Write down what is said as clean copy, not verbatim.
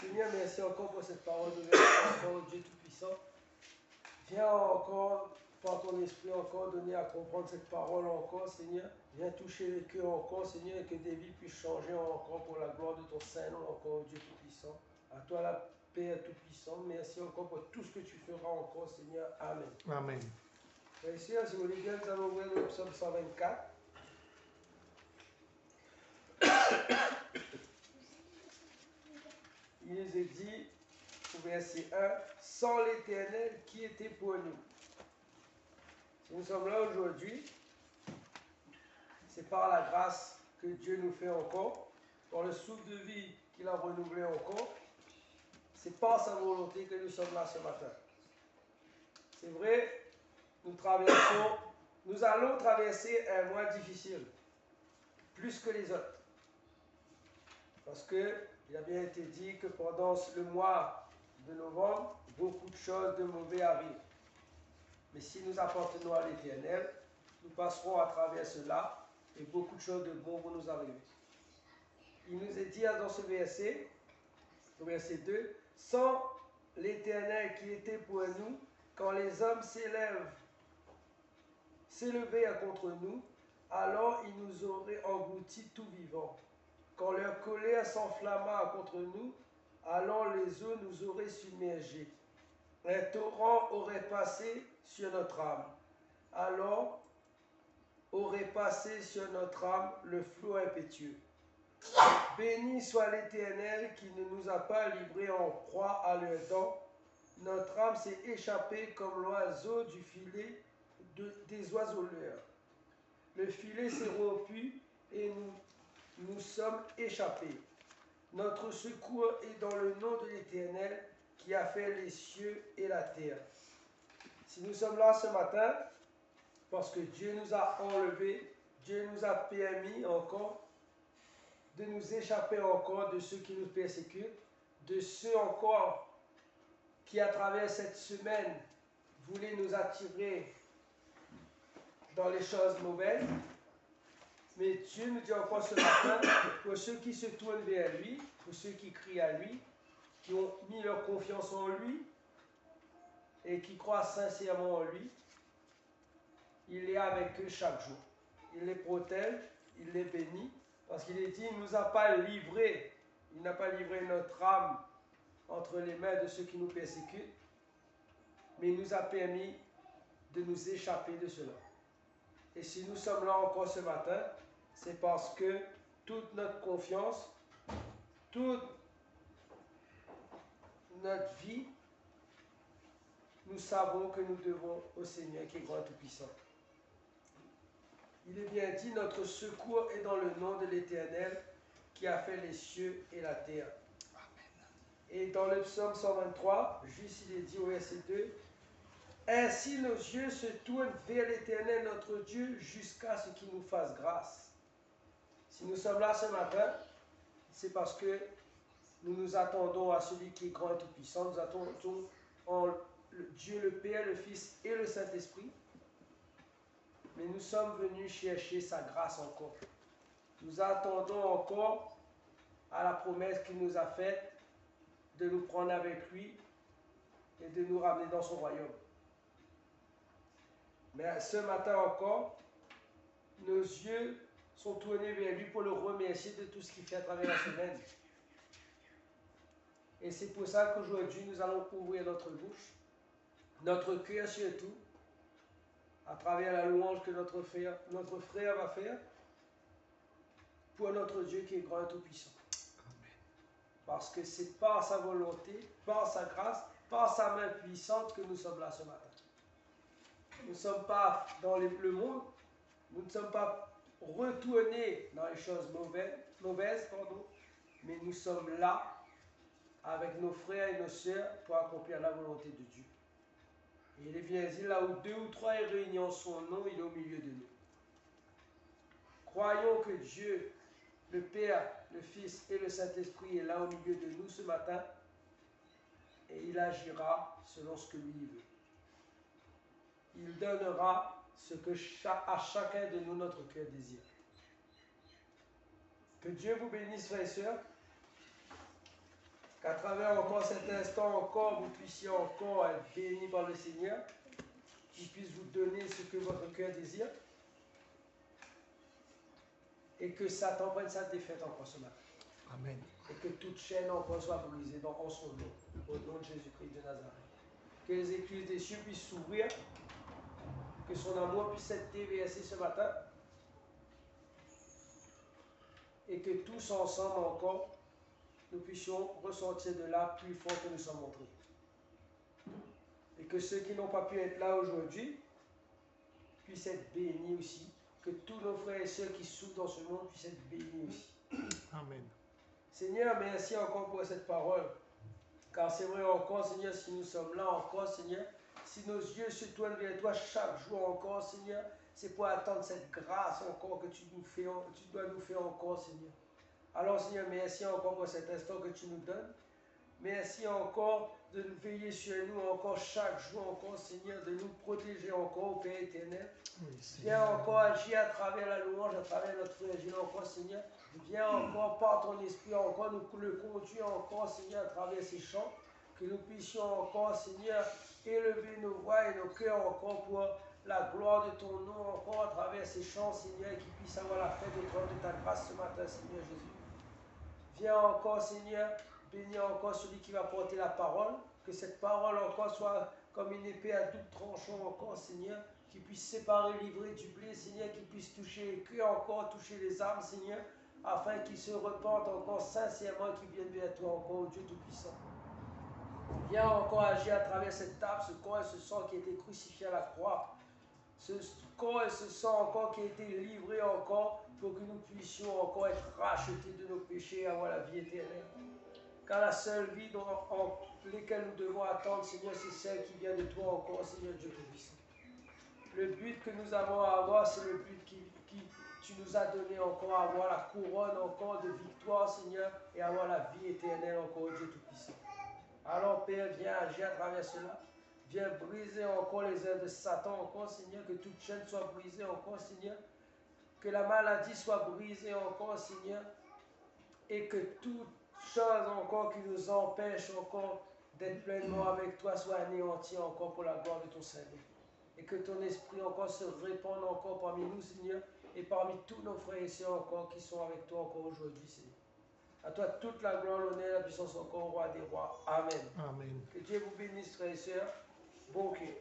Seigneur, merci encore pour cette parole de vérité, encore Dieu Tout-Puissant. Viens encore, par ton esprit, encore donner à comprendre cette parole encore, Seigneur. Viens toucher les cœurs encore, Seigneur, et que des vies puissent changer encore pour la gloire de ton Saint-Nom, encore Dieu Tout-Puissant. À toi la Père Tout-Puissant. Merci encore pour tout ce que tu feras encore, Seigneur. Amen. Amen. Bien sûr, si vous voulez bien, nous allons ouvrir le psaume 124. Il nous est dit, au verset 1, sans l'Éternel qui était pour nous. Si nous sommes là aujourd'hui, c'est par la grâce que Dieu nous fait encore, par le souffle de vie qu'il a renouvelé encore. C'est par sa volonté que nous sommes là ce matin. C'est vrai, nous allons traverser un mois difficile, plus que les autres. Parce qu'il a bien été dit que pendant le mois de novembre, beaucoup de choses de mauvais arrivent. Mais si nous appartenons à l'Éternel, nous passerons à travers cela et beaucoup de choses de bon vont nous arriver. Il nous est dit dans ce verset, au verset 2, « Sans l'Éternel qui était pour nous, quand les hommes s'élevèrent contre nous, alors ils nous auraient engloutis tout vivants. Quand leur colère s'enflamma contre nous, alors les eaux nous auraient submergés. Un torrent aurait passé sur notre âme. Alors aurait passé sur notre âme le flot impétueux. Béni soit l'Éternel qui ne nous a pas livrés en proie à leurs dents. Notre âme s'est échappée comme l'oiseau du filet des oiseleurs. Le filet s'est rompu et nous sommes échappés. Notre secours est dans le nom de l'Éternel qui a fait les cieux et la terre. Si nous sommes là ce matin, parce que Dieu nous a enlevés, Dieu nous a permis encore de nous échapper encore de ceux qui nous persécutent, de ceux encore qui à travers cette semaine voulaient nous attirer dans les choses mauvaises. Mais Dieu nous dit encore ce matin, pour ceux qui se tournent vers lui, pour ceux qui crient à lui, qui ont mis leur confiance en lui et qui croient sincèrement en lui, il est avec eux chaque jour. Il les protège, il les bénit, parce qu'il est dit, il ne nous a pas livrés, il n'a pas livré notre âme entre les mains de ceux qui nous persécutent, mais il nous a permis de nous échapper de cela. Et si nous sommes là encore ce matin, c'est parce que toute notre confiance, toute notre vie, nous savons que nous devons au Seigneur qui est grand et tout-puissant. Il est bien dit, notre secours est dans le nom de l'Éternel qui a fait les cieux et la terre. Et dans le psaume 123, juste il est dit au verset 2, « Ainsi nos yeux se tournent vers l'Éternel notre Dieu jusqu'à ce qu'il nous fasse grâce. » Si nous sommes là ce matin, c'est parce que nous nous attendons à celui qui est grand et tout-puissant. Nous attendons en Dieu le Père, le Fils et le Saint-Esprit. Mais nous sommes venus chercher sa grâce encore. Nous attendons encore à la promesse qu'il nous a faite de nous prendre avec lui et de nous ramener dans son royaume. Mais ce matin encore, nos yeux sont tournés vers lui pour le remercier de tout ce qu'il fait à travers la semaine. Et c'est pour ça qu'aujourd'hui, nous allons ouvrir notre bouche, notre cœur surtout, à travers la louange que notre frère va faire pour notre Dieu qui est grand et tout-puissant. Parce que c'est par sa volonté, par sa grâce, par sa main puissante que nous sommes là ce matin. Nous ne sommes pas dans le monde, nous ne sommes pas retournés dans les choses mauvaises, mais nous sommes là avec nos frères et nos sœurs pour accomplir la volonté de Dieu. Et il est bien dit, là où 2 ou 3 est réunis en son nom, il est au milieu de nous. Croyons que Dieu, le Père, le Fils et le Saint-Esprit est là au milieu de nous ce matin et il agira selon ce que lui veut. Il donnera ce que à chacun de nous notre cœur désire. Que Dieu vous bénisse, frères et sœurs. Qu'à travers encore cet instant, encore, vous puissiez encore être bénis par le Seigneur, qu'il puisse vous donner ce que votre cœur désire, et que Satan prenne sa défaite encore ce matin. Amen. Et que toute chaîne encore soit brisée en son nom, au nom de Jésus-Christ de Nazareth. Que les écluses des cieux puissent s'ouvrir, que son amour puisse être déversé ce matin, et que tous ensemble encore, nous puissions ressentir de là plus fort que nous sommes montrés. Et que ceux qui n'ont pas pu être là aujourd'hui puissent être bénis aussi. Que tous nos frères et sœurs qui souffrent dans ce monde puissent être bénis aussi. Amen. Seigneur, merci encore pour cette parole. Car c'est vrai encore, Seigneur, si nous sommes là encore, Seigneur, si nos yeux se tournent vers toi chaque jour encore, Seigneur, c'est pour attendre cette grâce encore que tu dois nous faire encore, Seigneur. Alors, Seigneur, merci encore pour cet instant que tu nous donnes. Merci encore de nous veiller sur nous encore chaque jour encore, Seigneur, de nous protéger encore, Père éternel. Oui, Viens encore agir à travers la louange, à travers notre frère Gilles encore, Seigneur. Viens encore par ton esprit, encore nous le conduire encore, Seigneur, à travers ces chants. Que nous puissions encore, Seigneur, élever nos voix et nos cœurs encore pour la gloire de ton nom, encore à travers ces chants, Seigneur, et qu'ils puissent avoir la fête de ta grâce ce matin, Seigneur Jésus. Viens encore, Seigneur, bénis encore celui qui va porter la parole, que cette parole encore soit comme une épée à double tranchant encore, Seigneur, qui puisse séparer l'ivraie du blé, Seigneur, qui puisse toucher les cœurs encore, toucher les âmes, Seigneur, afin qu'ils se repentent encore sincèrement, qu'ils viennent vers toi encore, au Dieu Tout-Puissant. Viens encore agir à travers cette table, ce corps et ce sang qui a été crucifié à la croix, ce corps et ce sang encore qui a été livré encore, pour que nous puissions encore être rachetés de nos péchés et avoir la vie éternelle. Car la seule vie en laquelle nous devons attendre, Seigneur, c'est celle qui vient de toi encore, Seigneur Dieu Tout-Puissant. Le but que nous avons à avoir, c'est le but qui tu nous as donné encore, à avoir la couronne encore de victoire, Seigneur, et avoir la vie éternelle encore, Dieu Tout-Puissant. Alors, Père, viens agir à travers cela. Viens briser encore les œuvres de Satan encore, Seigneur, que toute chaîne soit brisée encore, Seigneur. Que la maladie soit brisée encore, Seigneur, et que toute chose encore qui nous empêche encore d'être pleinement avec toi soit anéantie encore pour la gloire de ton Seigneur. Et que ton esprit encore se répande encore parmi nous, Seigneur, et parmi tous nos frères et sœurs encore qui sont avec toi encore aujourd'hui, Seigneur. À toi toute la gloire, l'honneur, la puissance encore, roi des rois. Amen. Amen. Que Dieu vous bénisse, frères et sœurs. Bon cœur.